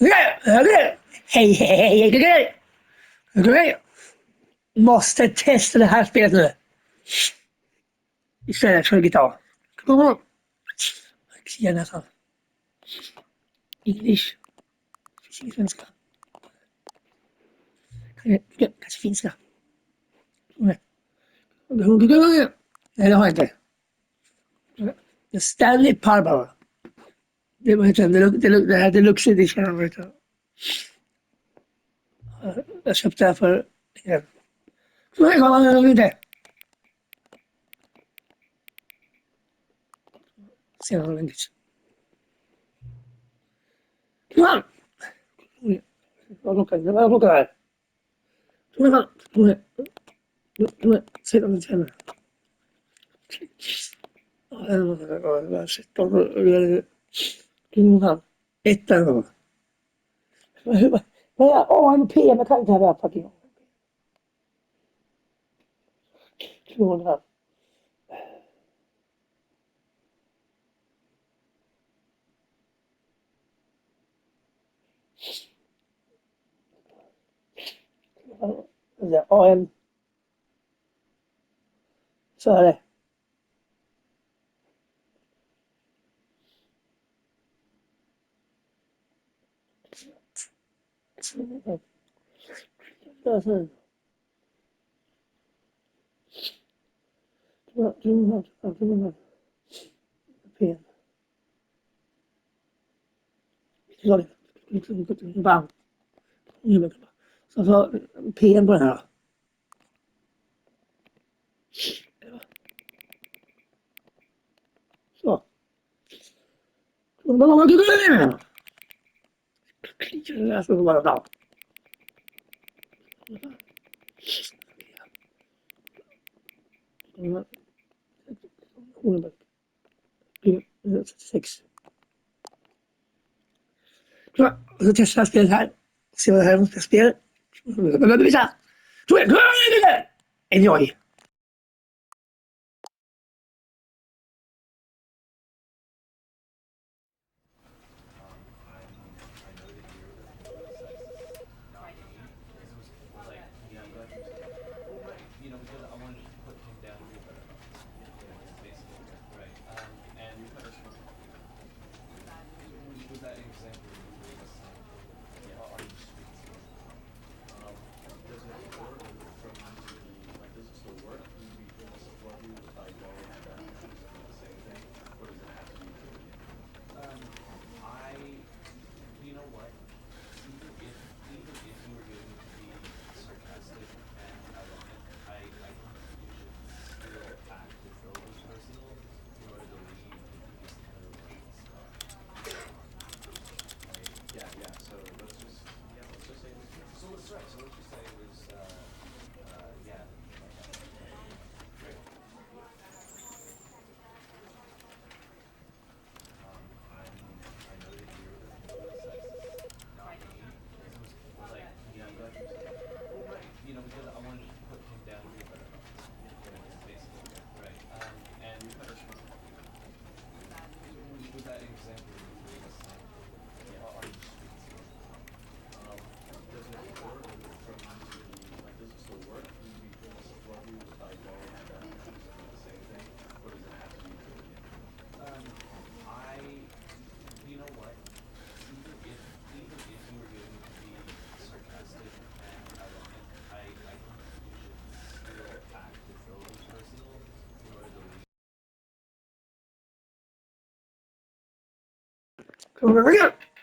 Hej, hej, hej. Måste testa det här spelet nu. Istället för gitarr. Kom on. Gärna så. English. Finns svenska. Kanske finska. Nej, det har jag inte. Stanley Parber. Det var det här Deluxe edition. Jag köpte det för... Så jag har inte. Sen har jag inte. Kom on! Vad råkar det här? Se om det känner. Ettan. Åh, en PM, jag kan inte ha det fucking. 200. AM. Så är det. Så PM på den här. Så. Jag ska bara ta. Sex. Så testar jag spelet här. Se vad det här är för spel. Enjoy!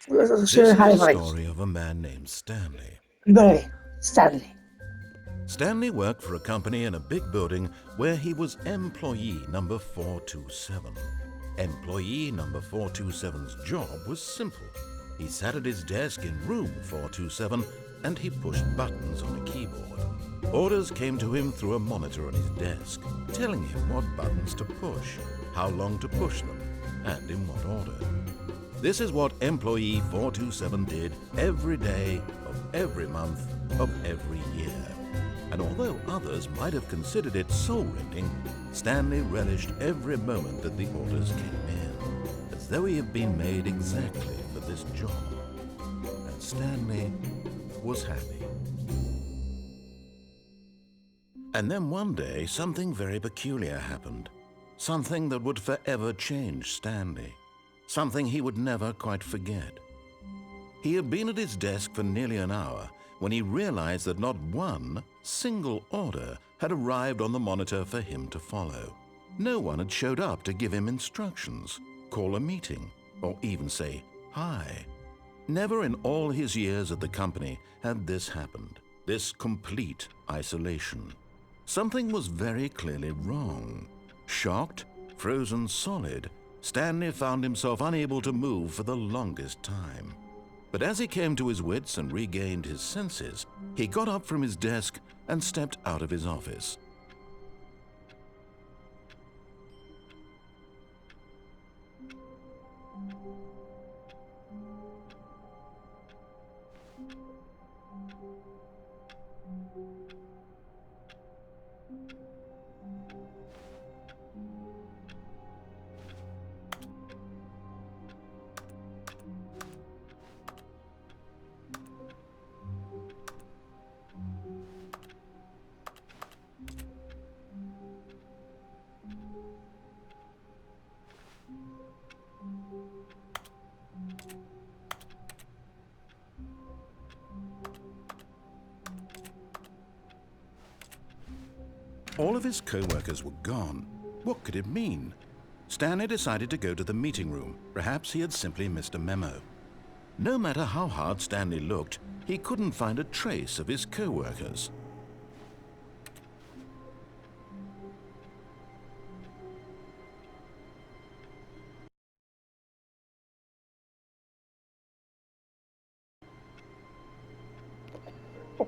This is the story of a man named Stanley. Stanley. Stanley worked for a company in a big building where he was employee number 427. Employee number 427's job was simple. He sat at his desk in room 427 and he pushed buttons on a keyboard. Orders came to him through a monitor on his desk, telling him what buttons to push, how long to push them, and in what order. This is what employee 427 did every day of every month of every year. And although others might have considered it soul-rending, Stanley relished every moment that the orders came in, as though he had been made exactly for this job. Stanley was happy. And then one day, something very peculiar happened. Something that would forever change Stanley. Something he would never quite forget. He had been at his desk for nearly an hour when he realized that not one single order had arrived on the monitor for him to follow. No one had showed up to give him instructions, call a meeting, or even say hi. Never in all his years at the company had this happened, this complete isolation. Something was very clearly wrong. Shocked, frozen solid, Stanley found himself unable to move for the longest time. But as he came to his wits and regained his senses, he got up from his desk and stepped out of his office. All of his co-workers were gone. What could it mean? Stanley decided to go to the meeting room. Perhaps he had simply missed a memo. No matter how hard Stanley looked, he couldn't find a trace of his co-workers.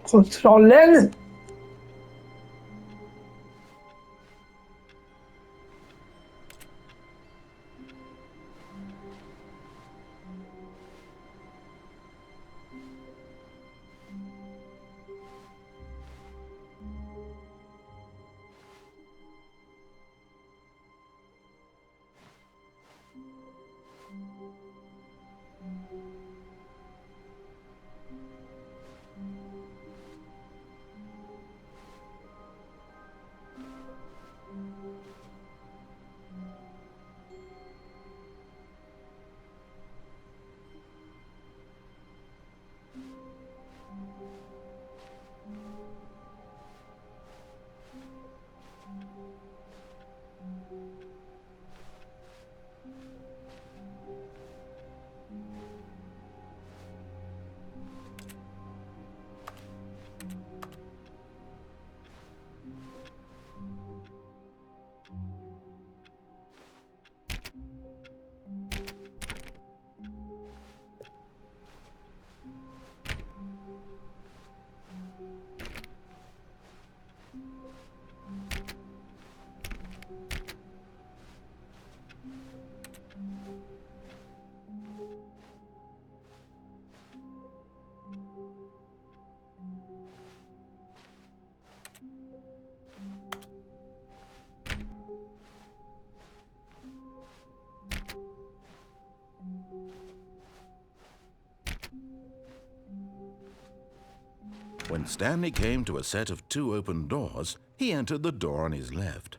Kontrollen! When Stanley came to a set of 2 open doors, he entered the door on his left.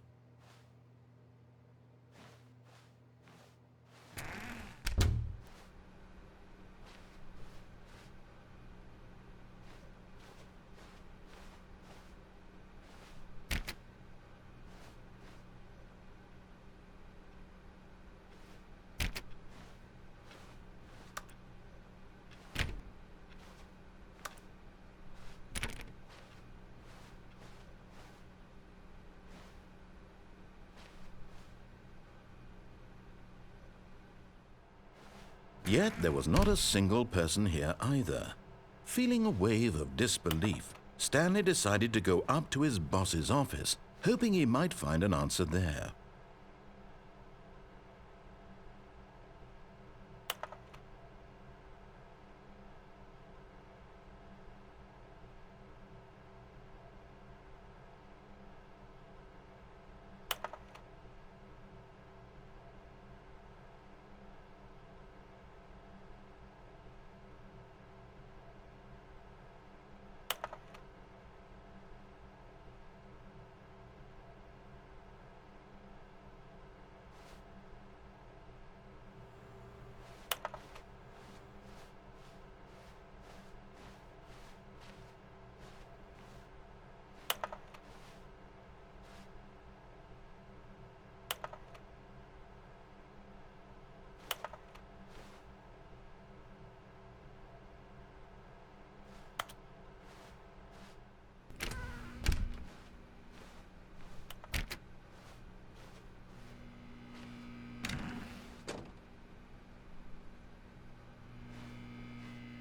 Yet there was not a single person here either. Feeling a wave of disbelief, Stanley decided to go up to his boss's office, hoping he might find an answer there.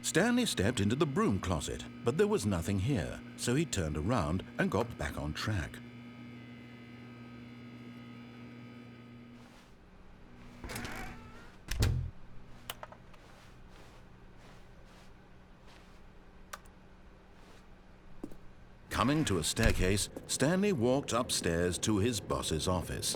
Stanley stepped into the broom closet, but there was nothing here, so he turned around and got back on track. Coming to a staircase, Stanley walked upstairs to his boss's office.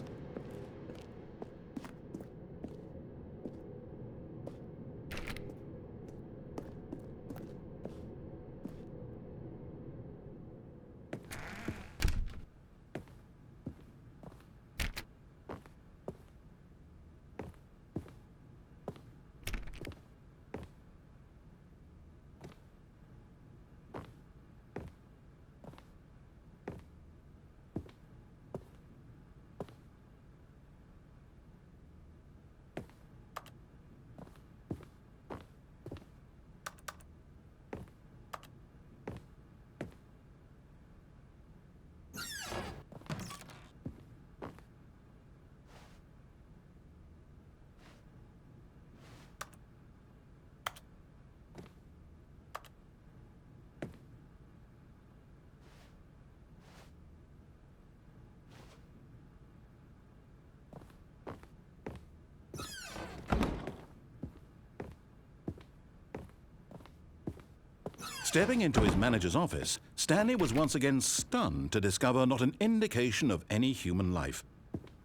Stepping into his manager's office, Stanley was once again stunned to discover not an indication of any human life.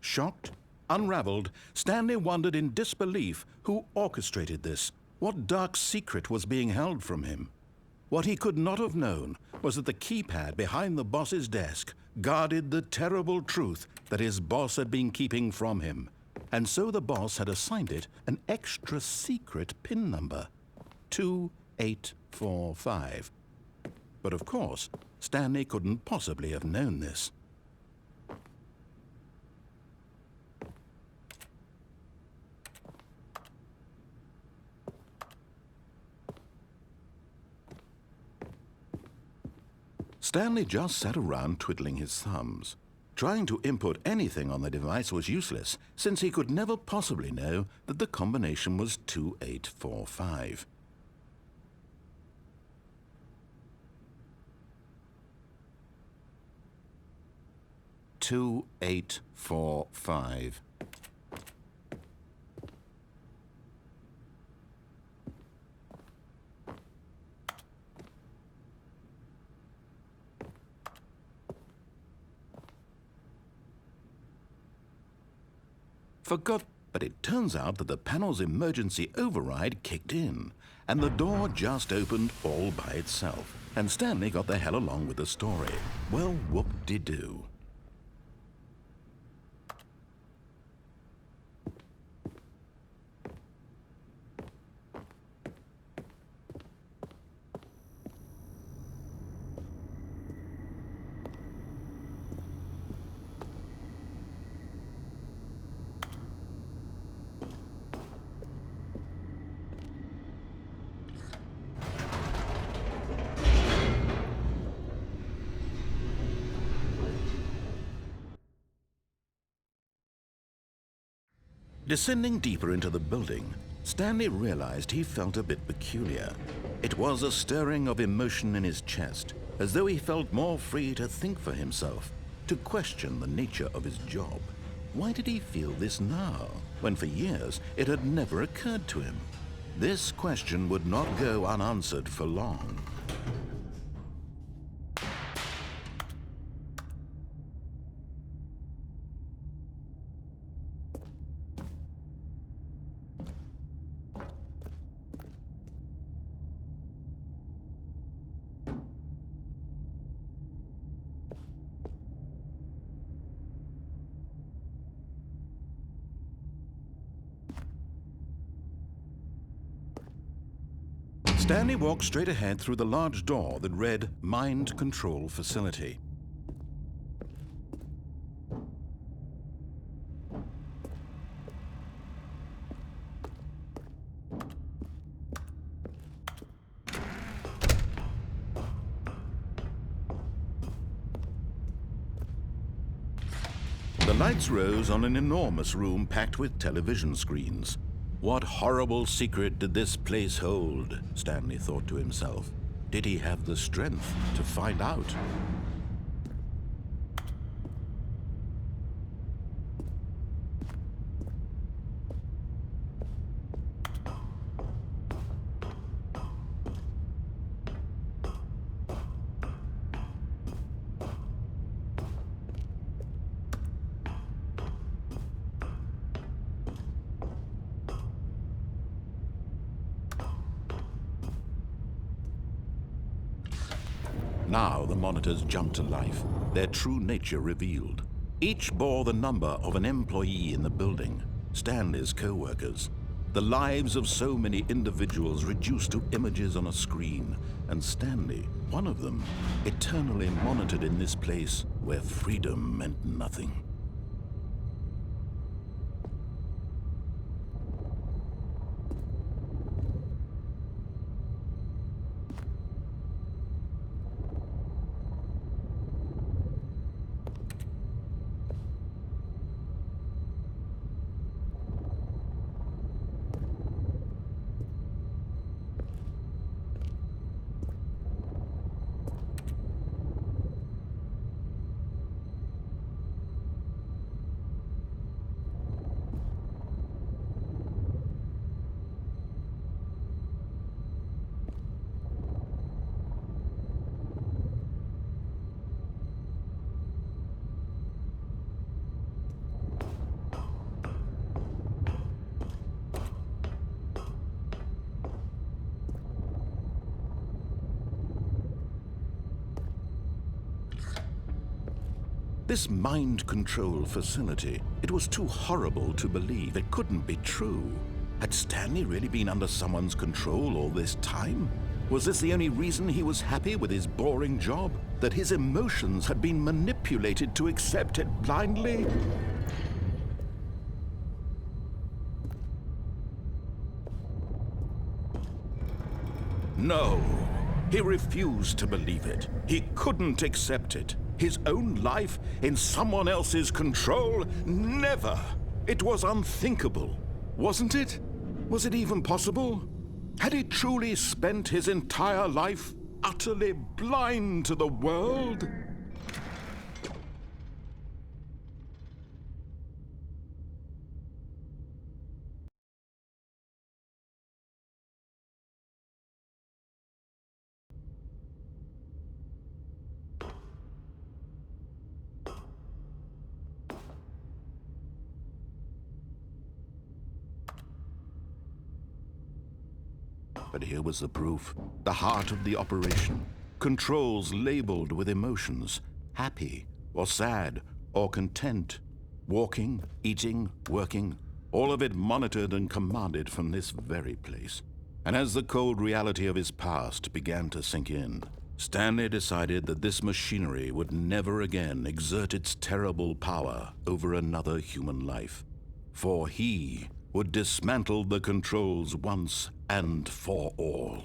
Shocked, unraveled, Stanley wondered in disbelief who orchestrated this, what dark secret was being held from him. What he could not have known was that the keypad behind the boss's desk guarded the terrible truth that his boss had been keeping from him, and so the boss had assigned it an extra secret PIN number, 2845. But of course, Stanley couldn't possibly have known this. Stanley just sat around twiddling his thumbs. Trying to input anything on the device was useless, since he could never possibly know that the combination was 2845. Two, 8, 4, 5. But it turns out that the panel's emergency override kicked in, and the door just opened all by itself, and Stanley got the hell along with the story. Well, whoop-de-doo. Descending deeper into the building, Stanley realized he felt a bit peculiar. It was a stirring of emotion in his chest, as though he felt more free to think for himself, to question the nature of his job. Why did he feel this now, when for years it had never occurred to him? This question would not go unanswered for long. Stanley walked straight ahead through the large door that read Mind Control Facility. The lights rose on an enormous room packed with television screens. What horrible secret did this place hold? Stanley thought to himself. Did he have the strength to find out? Now the monitors jumped to life, their true nature revealed. Each bore the number of an employee in the building, Stanley's co-workers. The lives of so many individuals reduced to images on a screen, and Stanley, one of them, eternally monitored in this place where freedom meant nothing. This mind control facility, it was too horrible to believe. It couldn't be true. Had Stanley really been under someone's control all this time? Was this the only reason he was happy with his boring job? That his emotions had been manipulated to accept it blindly? No, he refused to believe it. He couldn't accept it. His own life in someone else's control? Never! It was unthinkable, wasn't it? Was it even possible? Had he truly spent his entire life utterly blind to the world? But here was the proof, the heart of the operation. Controls labeled with emotions, happy or sad or content. Walking, eating, working, all of it monitored and commanded from this very place. And as the cold reality of his past began to sink in, Stanley decided that this machinery would never again exert its terrible power over another human life. For he would dismantle the controls once and for all.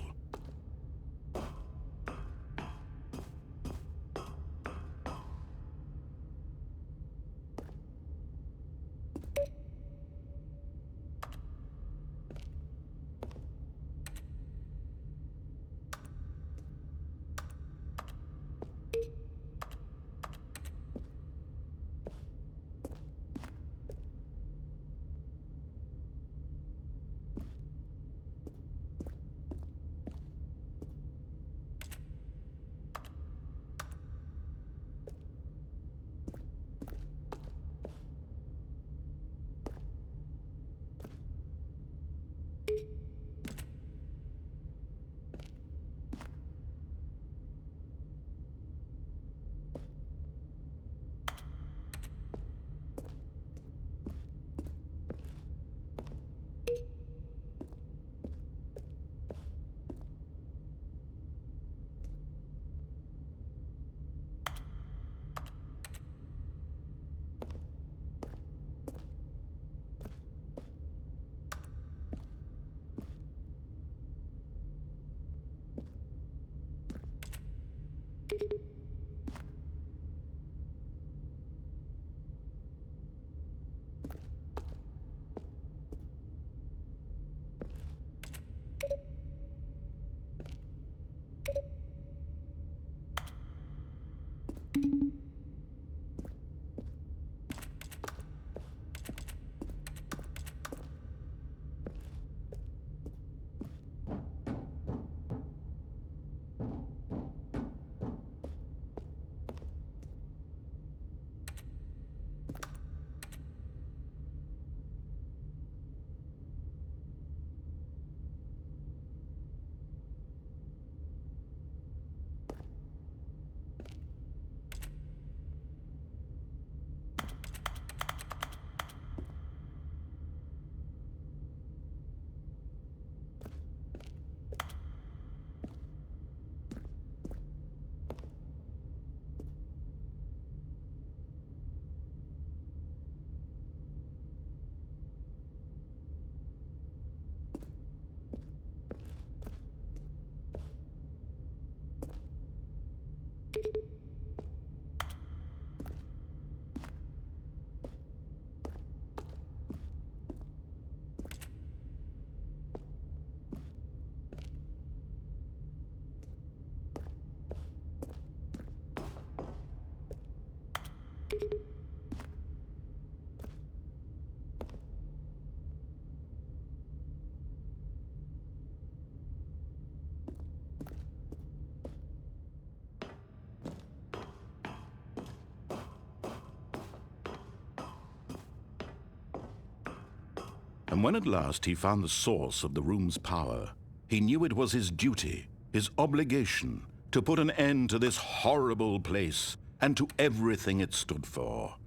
And when at last he found the source of the room's power, he knew it was his duty, his obligation, to put an end to this horrible place and to everything it stood for.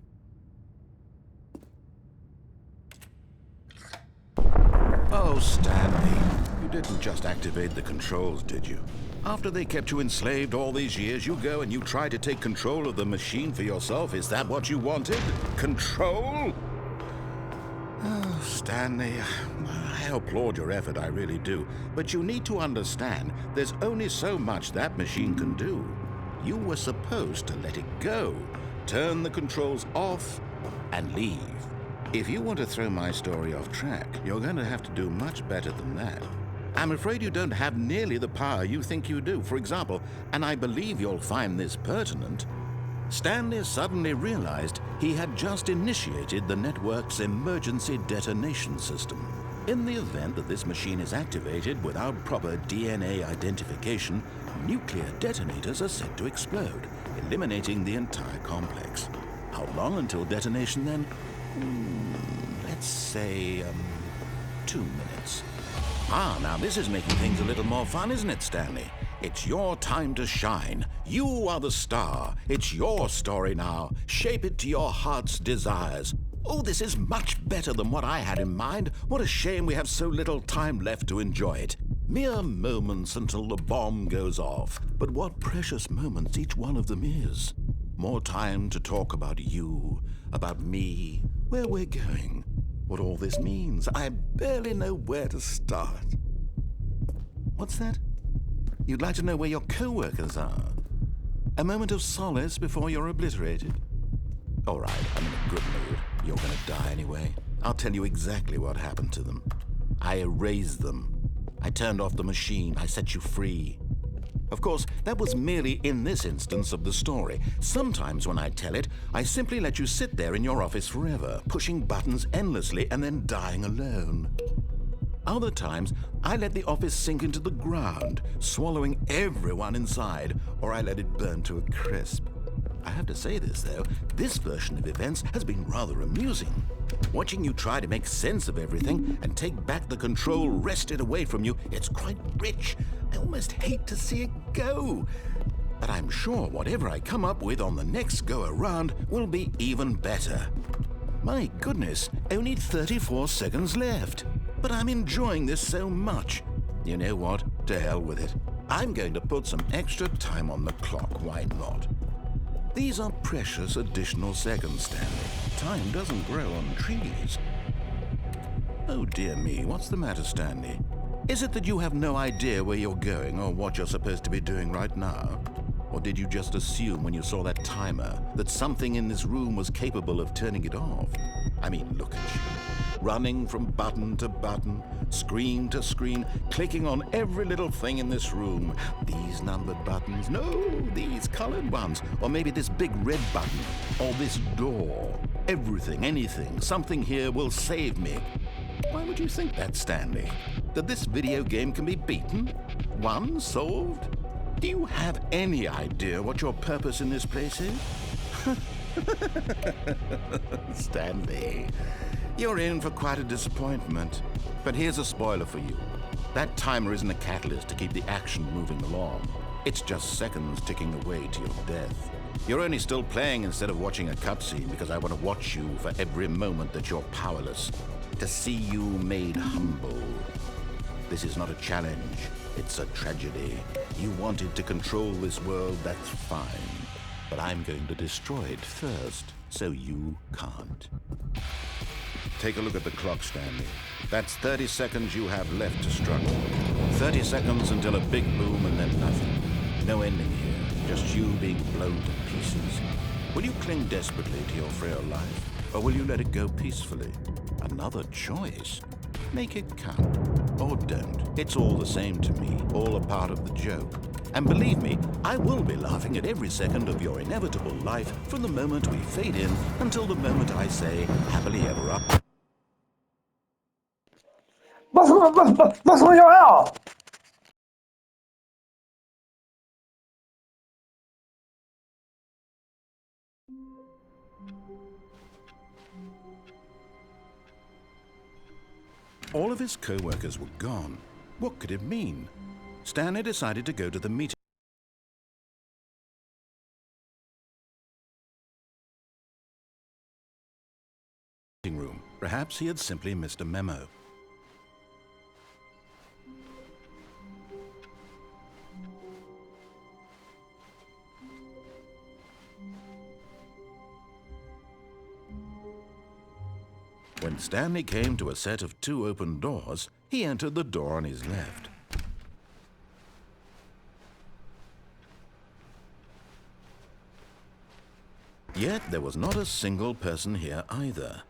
Oh, Stanley, you didn't just activate the controls, did you? After they kept you enslaved all these years, you go and you try to take control of the machine for yourself. Is that what you wanted? Control? Oh, Stanley, I applaud your effort, I really do. But you need to understand, there's only so much that machine can do. You were supposed to let it go, turn the controls off, and leave. If you want to throw my story off track, you're going to have to do much better than that. I'm afraid you don't have nearly the power you think you do. For example, and I believe you'll find this pertinent, Stanley suddenly realized he had just initiated the network's emergency detonation system. In the event that this machine is activated without proper DNA identification, nuclear detonators are set to explode, eliminating the entire complex. How long until detonation then? Let's say, 2 minutes. Now this is making things a little more fun, isn't it, Stanley? It's your time to shine. You are the star. It's your story now. Shape it to your heart's desires. Oh, this is much better than what I had in mind. What a shame we have so little time left to enjoy it. Mere moments until the bomb goes off. But what precious moments each one of them is. More time to talk about you, about me, where we're going, what all this means. I barely know where to start. What's that? You'd like to know where your co-workers are? A moment of solace before you're obliterated? All right, I'm in a good mood. You're gonna die anyway. I'll tell you exactly what happened to them. I erased them. I turned off the machine. I set you free. Of course, that was merely in this instance of the story. Sometimes when I tell it, I simply let you sit there in your office forever, pushing buttons endlessly and then dying alone. Other times, I let the office sink into the ground, swallowing everyone inside, or I let it burn to a crisp. I have to say this, though, this version of events has been rather amusing. Watching you try to make sense of everything and take back the control wrested away from you, it's quite rich. I almost hate to see it go. But I'm sure whatever I come up with on the next go-around will be even better. My goodness, only 34 seconds left. But I'm enjoying this so much. You know what? To hell with it. I'm going to put some extra time on the clock, why not? These are precious additional seconds, Stanley. Time doesn't grow on trees. Oh dear me, what's the matter, Stanley? Is it that you have no idea where you're going or what you're supposed to be doing right now? Or did you just assume when you saw that timer that something in this room was capable of turning it off? I mean, look at you. Running from button to button, screen to screen, clicking on every little thing in this room. These numbered buttons, no, these colored ones. Or maybe this big red button, or this door. Everything, anything, something here will save me. Why would you think that, Stanley? That this video game can be beaten? Won? Solved? Do you have any idea what your purpose in this place is? Stanley, you're in for quite a disappointment. But here's a spoiler for you. That timer isn't a catalyst to keep the action moving along. It's just seconds ticking away to your death. You're only still playing instead of watching a cutscene because I want to watch you for every moment that you're powerless. To see you made humble. This is not a challenge. It's a tragedy. You wanted to control this world, that's fine. But I'm going to destroy it first, so you can't. Take a look at the clock, Stanley. That's 30 seconds you have left to struggle. 30 seconds until a big boom and then nothing. No ending here, just you being blown to pieces. Will you cling desperately to your frail life, or will you let it go peacefully? Another choice. Make it count. Or don't. It's all the same to me, all a part of the joke. And believe me, I will be laughing at every second of your inevitable life from the moment we fade in until the moment I say, happily ever up. 为什么要要？ All of his co-workers were gone. What could it mean? Stanley decided to go to the meeting room. Perhaps he had simply missed a memo. When Stanley came to a set of 2 open doors, he entered the door on his left. Yet there was not a single person here either.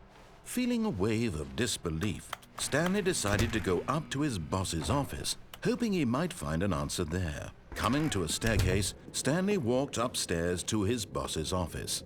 Feeling a wave of disbelief, Stanley decided to go up to his boss's office, hoping he might find an answer there. Coming to a staircase, Stanley walked upstairs to his boss's office.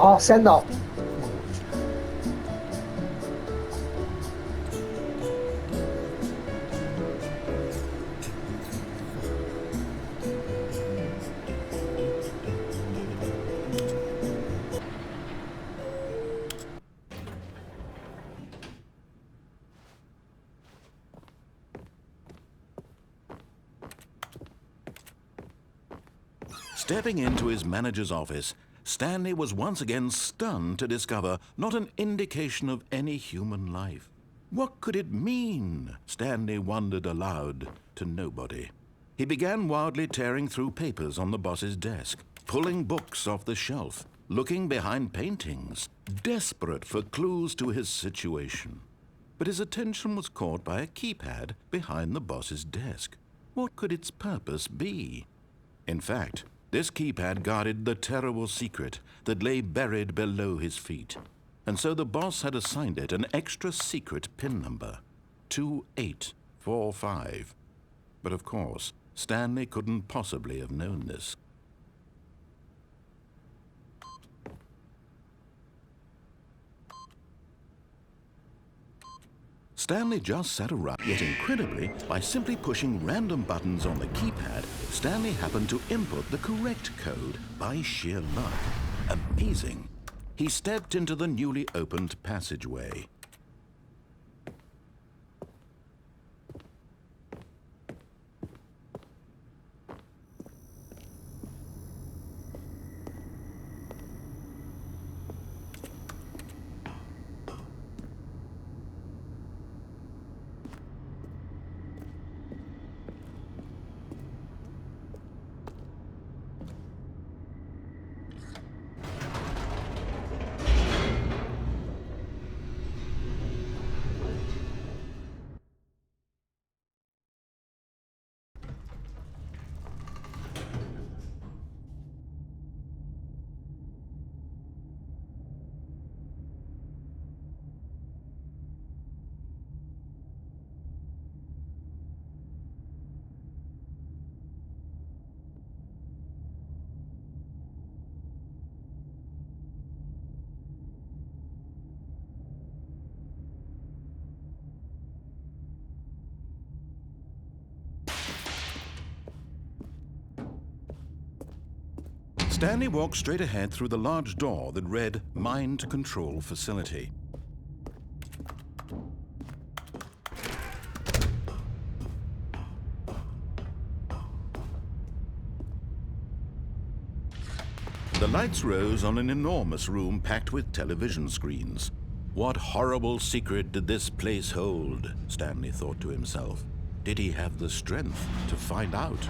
好，3刀。Stepping into his manager's office, Stanley was once again stunned to discover not an indication of any human life. What could it mean? Stanley wondered aloud to nobody. He began wildly tearing through papers on the boss's desk, pulling books off the shelf, looking behind paintings, desperate for clues to his situation. But his attention was caught by a keypad behind the boss's desk. What could its purpose be? In fact, this keypad guarded the terrible secret that lay buried below his feet. And so the boss had assigned it an extra secret PIN number, 2845. But of course, Stanley couldn't possibly have known this. Stanley just sat around, yet incredibly, by simply pushing random buttons on the keypad, Stanley happened to input the correct code by sheer luck. Amazing. He stepped into the newly opened passageway. Stanley walked straight ahead through the large door that read Mind Control Facility. The lights rose on an enormous room packed with television screens. What horrible secret did this place hold? Stanley thought to himself. Did he have the strength to find out?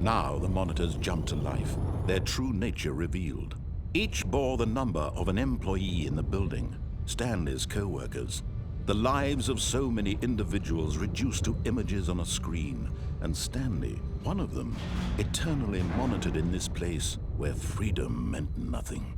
Now the monitors jumped to life, their true nature revealed. Each bore the number of an employee in the building, Stanley's co-workers. The lives of so many individuals reduced to images on a screen, and Stanley, one of them, eternally monitored in this place where freedom meant nothing.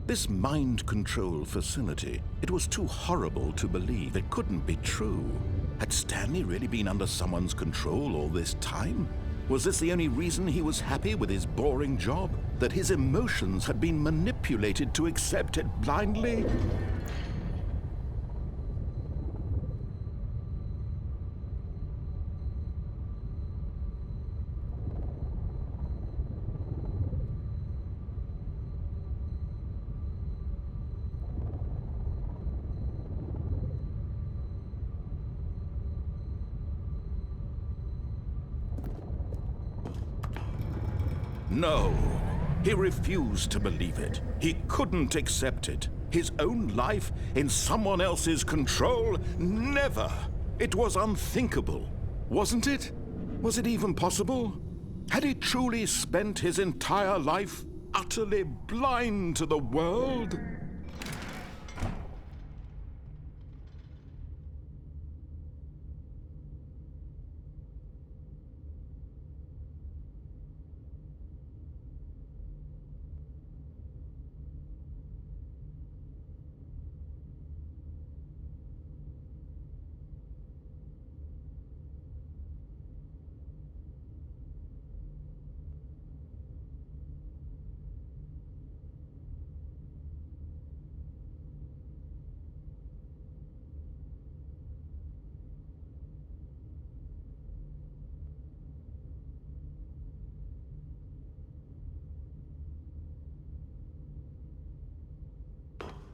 This mind control facility, it was too horrible to believe. It couldn't be true. Had Stanley really been under someone's control all this time? Was this the only reason he was happy with his boring job? That his emotions had been manipulated to accept it blindly? No, he refused to believe it. He couldn't accept it. His own life in someone else's control? Never! It was unthinkable, wasn't it? Was it even possible? Had he truly spent his entire life utterly blind to the world?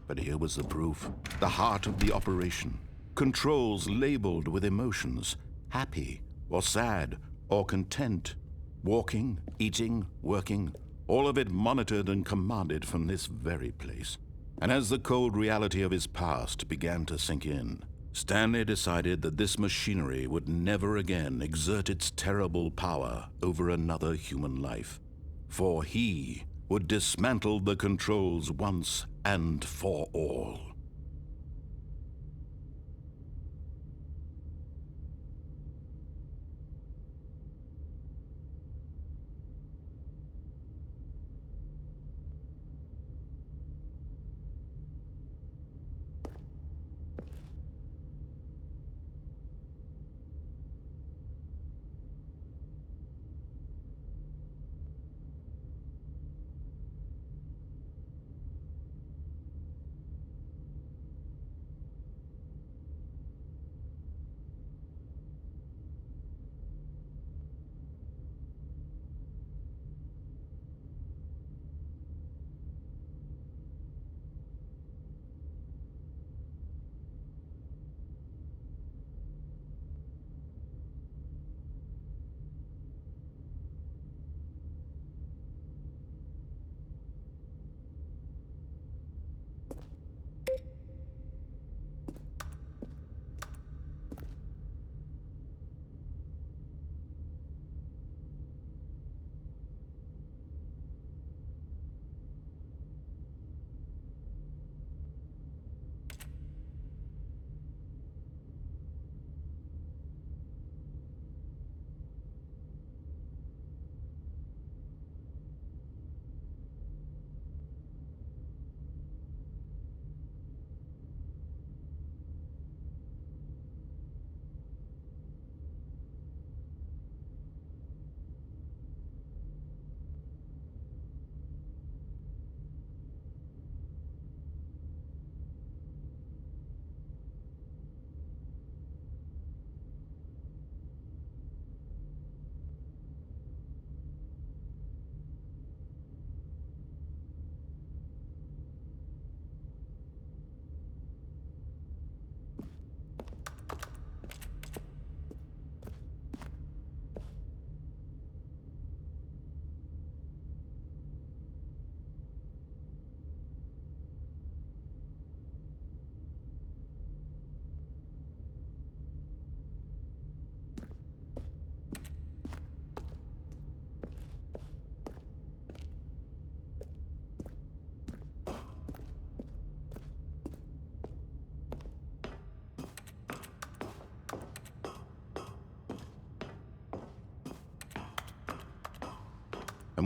But here was the proof, the heart of the operation. Controls labeled with emotions, happy or sad or content. Walking, eating, working, all of it monitored and commanded from this very place. And as the cold reality of his past began to sink in, Stanley decided that this machinery would never again exert its terrible power over another human life. For he would dismantle the controls once and for all.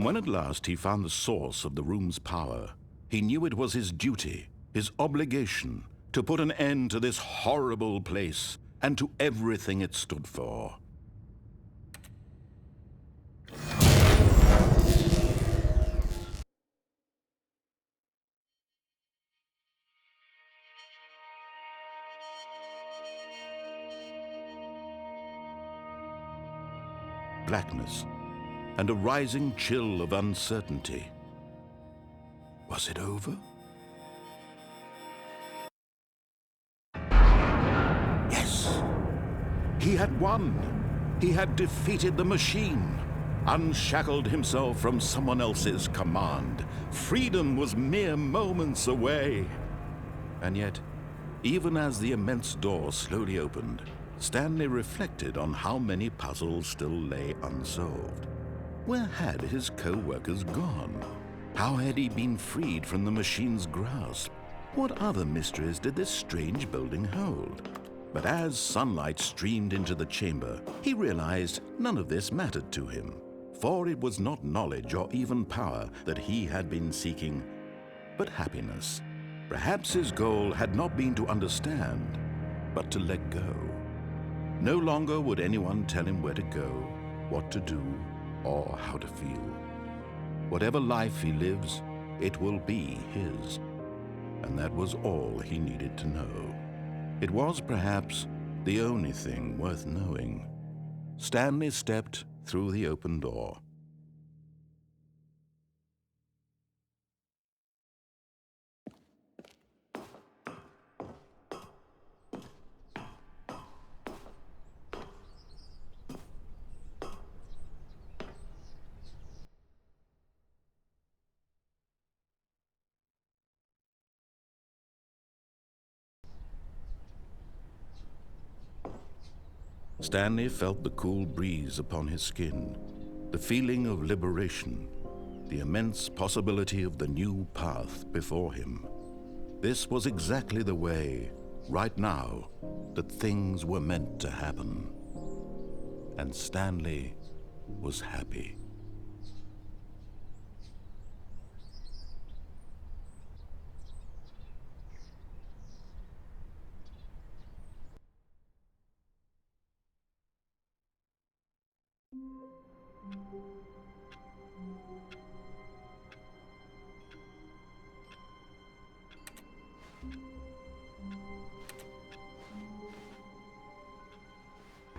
And when at last he found the source of the room's power, he knew it was his duty, his obligation, to put an end to this horrible place and to everything it stood for. Blackness and a rising chill of uncertainty. Was it over? Yes! He had won! He had defeated the machine, unshackled himself from someone else's command. Freedom was mere moments away. And yet, even as the immense door slowly opened, Stanley reflected on how many puzzles still lay unsolved. Where had his co-workers gone? How had he been freed from the machine's grasp? What other mysteries did this strange building hold? But as sunlight streamed into the chamber, he realized none of this mattered to him, for it was not knowledge or even power that he had been seeking, but happiness. Perhaps his goal had not been to understand, but to let go. No longer would anyone tell him where to go, what to do, or how to feel. Whatever life he lives, it will be his. And that was all he needed to know. It was perhaps the only thing worth knowing. Stanley stepped through the open door. Stanley felt the cool breeze upon his skin, the feeling of liberation, the immense possibility of the new path before him. This was exactly the way, right now, that things were meant to happen. And Stanley was happy.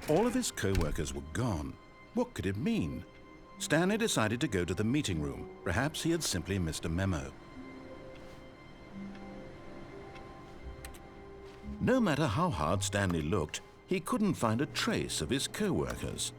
All of his co-workers were gone. What could it mean? Stanley decided to go to the meeting room. Perhaps he had simply missed a memo. No matter how hard Stanley looked, he couldn't find a trace of his co-workers.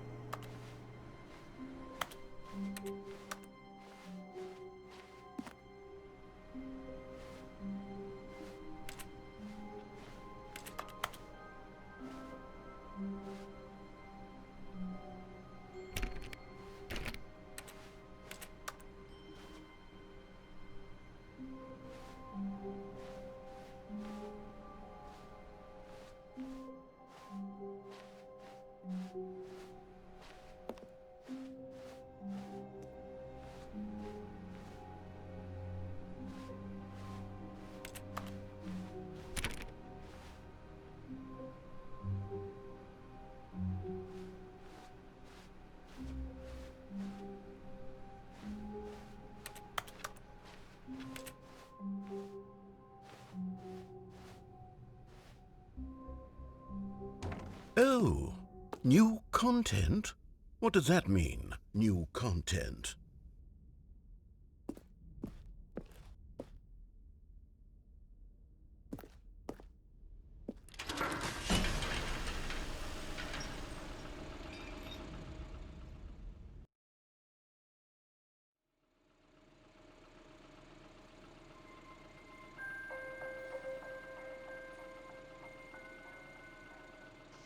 Oh, new content? What does that mean, new content?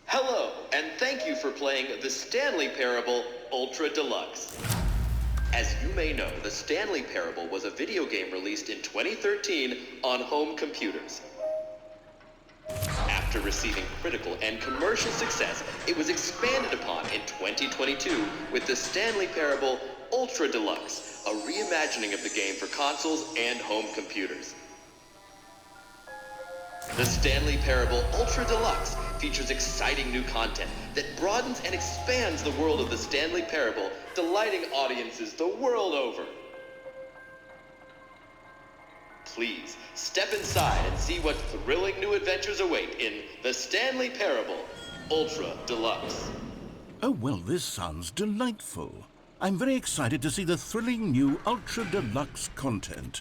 Hello, and thank you for playing the Stanley Parable Ultra Deluxe. As you may know, the Stanley Parable was a video game released in 2013 on home computers. After receiving critical and commercial success, it was expanded upon in 2022 with the Stanley Parable Ultra Deluxe, a reimagining of the game for consoles and home computers. The Stanley Parable Ultra Deluxe features exciting new content that broadens and expands the world of the Stanley Parable, delighting audiences the world over. Please, step inside and see what thrilling new adventures await in the Stanley Parable Ultra Deluxe. Oh, well, this sounds delightful. I'm very excited to see the thrilling new Ultra Deluxe content.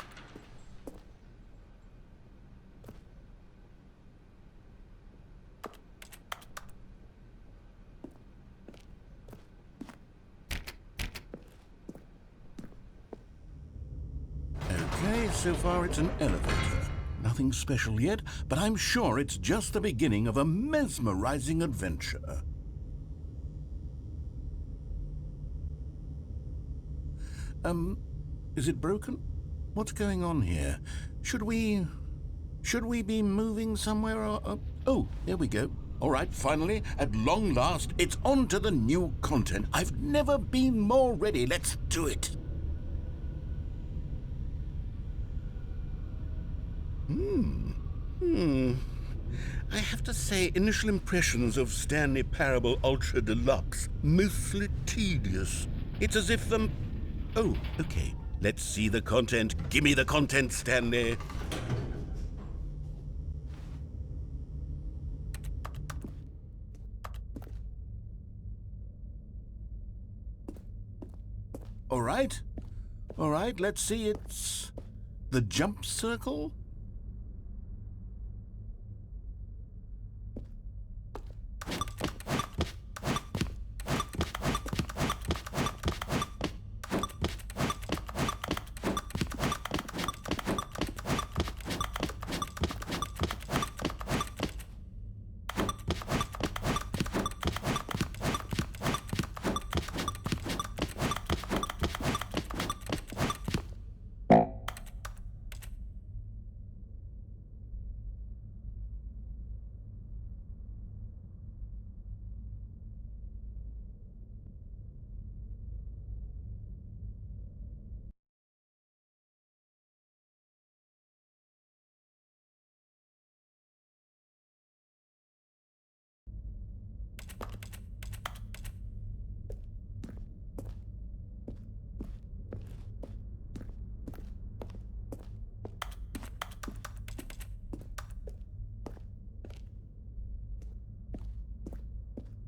Okay, so far it's an elevator. Nothing special yet, but I'm sure it's just the beginning of a mesmerizing adventure. Is it broken? What's going on here? Should we be moving somewhere or... Oh, there we go. All right, finally, at long last, it's on to the new content. I've never been more ready. Let's do it. I have to say, initial impressions of Stanley Parable Ultra Deluxe, mostly tedious. It's as if Oh, okay. Let's see the content. Give me the content, Stanley. All right. All right, let's see. It's the jump circle.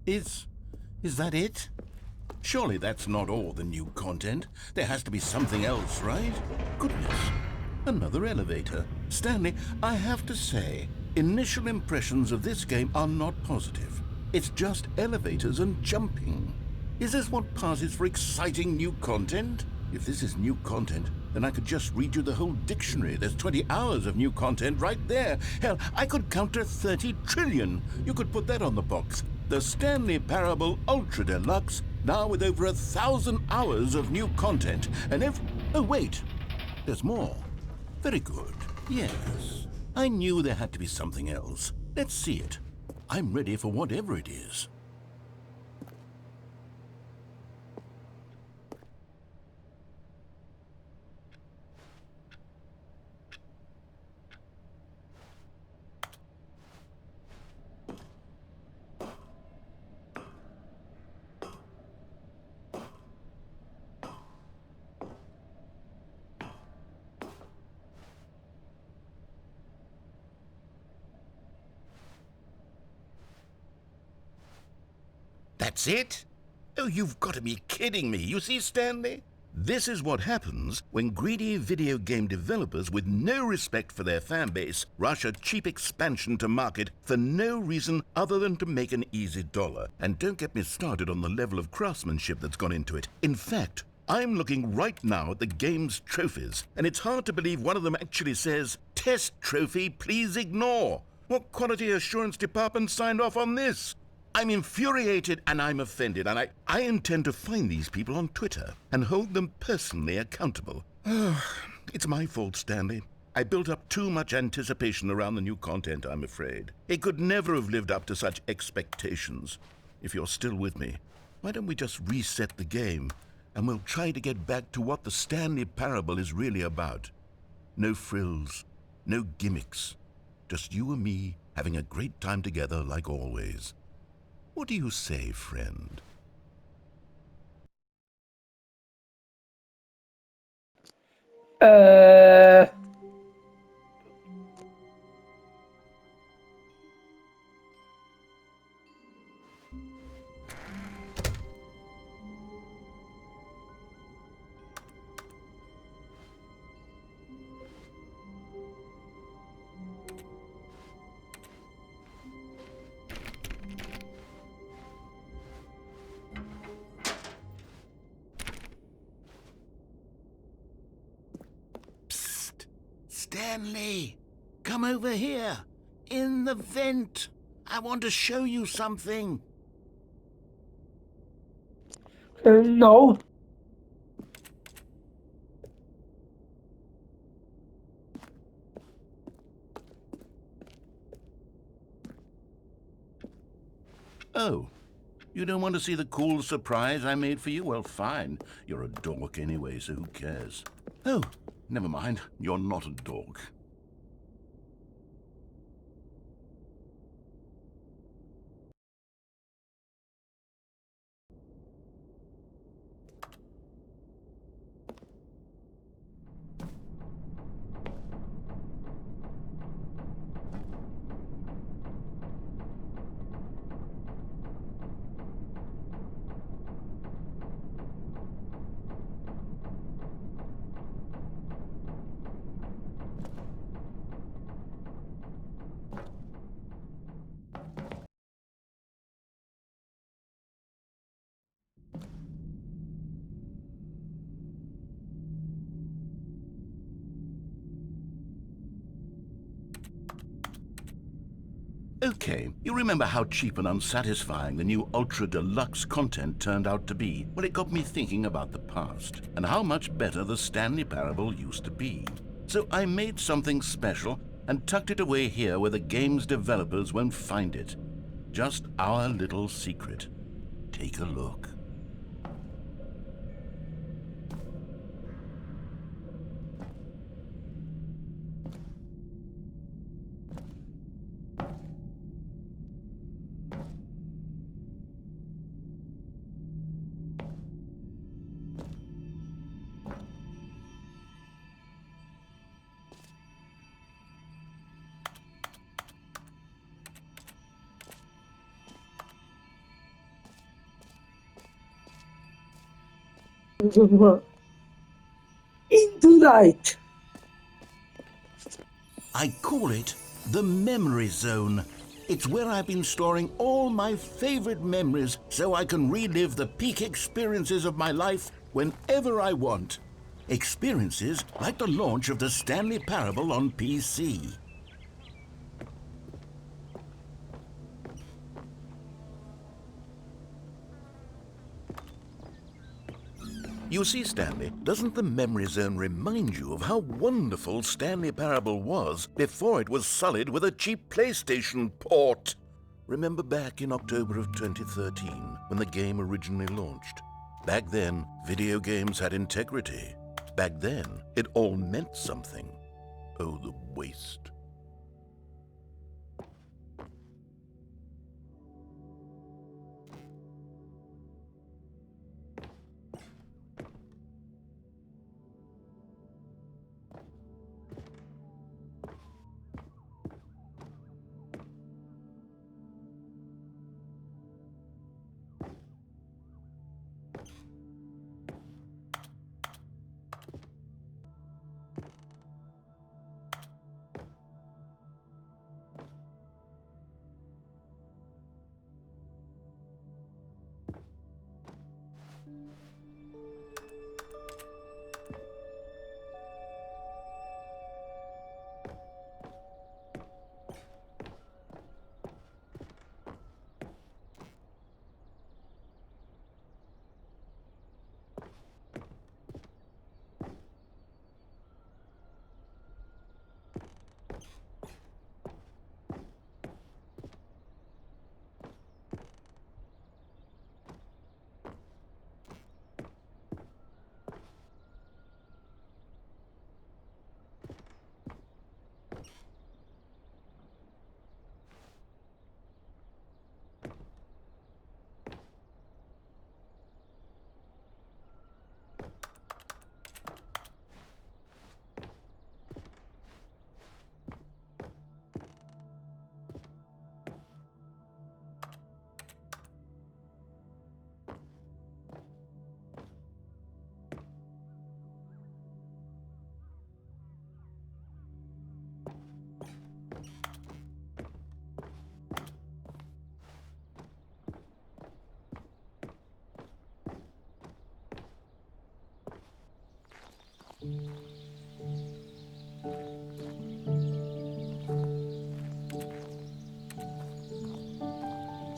Is that it? Surely that's not all the new content. There has to be something else, right? Goodness. Another elevator. Stanley, I have to say, initial impressions of this game are not positive. It's just elevators and jumping. Is this what passes for exciting new content? If this is new content, then I could just read you the whole dictionary. There's 20 hours of new content right there. Hell, I could count to 30 trillion. You could put that on the box. The Stanley Parable Ultra Deluxe, now with over 1,000 hours of new content. And if... Oh, wait. There's more. Very good. Yes. I knew there had to be something else. Let's see it. I'm ready for whatever it is. That's it? Oh, you've got to be kidding me. You see, Stanley? This is what happens when greedy video game developers with no respect for their fan base rush a cheap expansion to market for no reason other than to make an easy dollar. And don't get me started on the level of craftsmanship that's gone into it. In fact, I'm looking right now at the game's trophies, and it's hard to believe one of them actually says, "Test trophy, please ignore." What quality assurance department signed off on this? I'm infuriated and I'm offended, and I intend to find these people on Twitter and hold them personally accountable. It's my fault, Stanley. I built up too much anticipation around the new content, I'm afraid. It could never have lived up to such expectations. If you're still with me, why don't we just reset the game and we'll try to get back to what the Stanley Parable is really about. No frills, no gimmicks. Just you and me having a great time together like always. What do you say, friend? Stanley, come over here. In the vent. I want to show you something. No. Oh, you don't want to see the cool surprise I made for you? Well, fine. You're a dork anyway, so who cares? Oh, never mind. You're not a dork. Okay, you remember how cheap and unsatisfying the new Ultra Deluxe content turned out to be? Well, it got me thinking about the past and how much better the Stanley Parable used to be. So I made something special and tucked it away here where the game's developers won't find it. Just our little secret. Take a look. Into night. I call it the memory zone. It's where I've been storing all my favorite memories so I can relive the peak experiences of my life whenever I want. Experiences like the launch of the Stanley Parable on PC. You see, Stanley, doesn't the memory zone remind you of how wonderful Stanley Parable was before it was sullied with a cheap PlayStation port? Remember back in October of 2013 when the game originally launched? Back then, video games had integrity. Back then, it all meant something. Oh, the waste.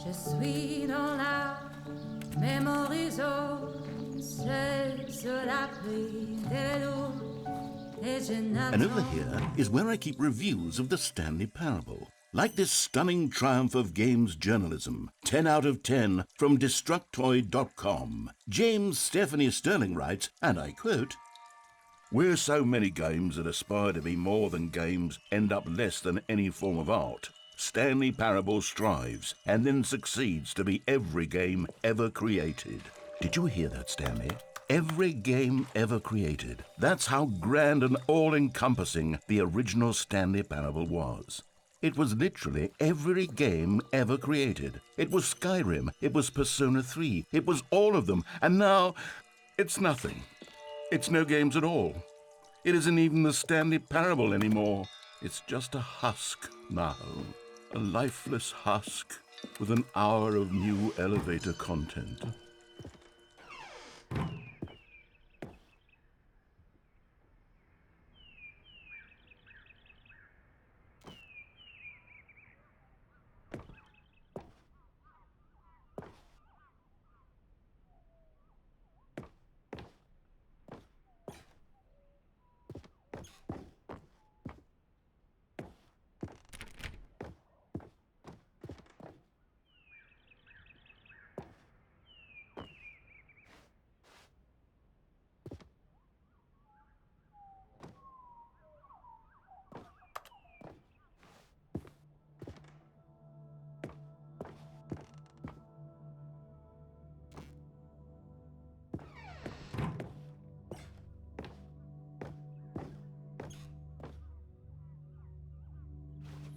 Je suis dans la memory zone, c'est sur la pluie de l'eau, et je And over n'attends. here is where I keep reviews of the Stanley Parable. Like this stunning triumph of games journalism, 10 out of 10 from Destructoid.com. James Stephanie Sterling writes, and I quote, "Where so many games that aspire to be more than games end up less than any form of art, Stanley Parable strives and then succeeds to be every game ever created." Did you hear that, Stanley? Every game ever created. That's how grand and all-encompassing the original Stanley Parable was. It was literally every game ever created. It was Skyrim, it was Persona 3, it was all of them, and now it's nothing. It's no games at all. It isn't even the Stanley Parable anymore. It's just a husk now. A lifeless husk with an hour of new elevator content.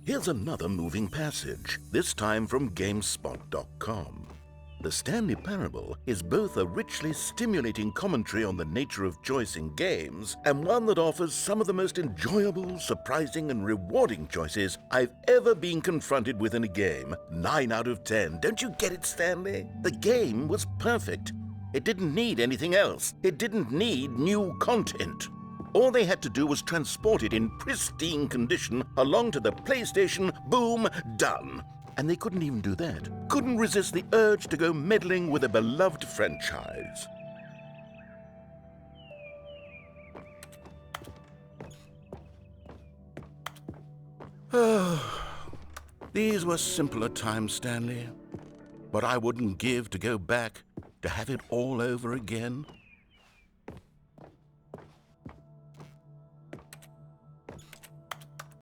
Here's another moving passage, this time from GameSpot.com. The Stanley Parable is both a richly stimulating commentary on the nature of choice in games and one that offers some of the most enjoyable, surprising, and rewarding choices I've ever been confronted with in a game. 9 out of 10. Don't you get it, Stanley? The game was perfect. It didn't need anything else. It didn't need new content. All they had to do was transport it in pristine condition along to the PlayStation. Boom, done. And they couldn't even do that. Couldn't resist the urge to go meddling with a beloved franchise. These were simpler times, Stanley. But I wouldn't give to go back, to have it all over again.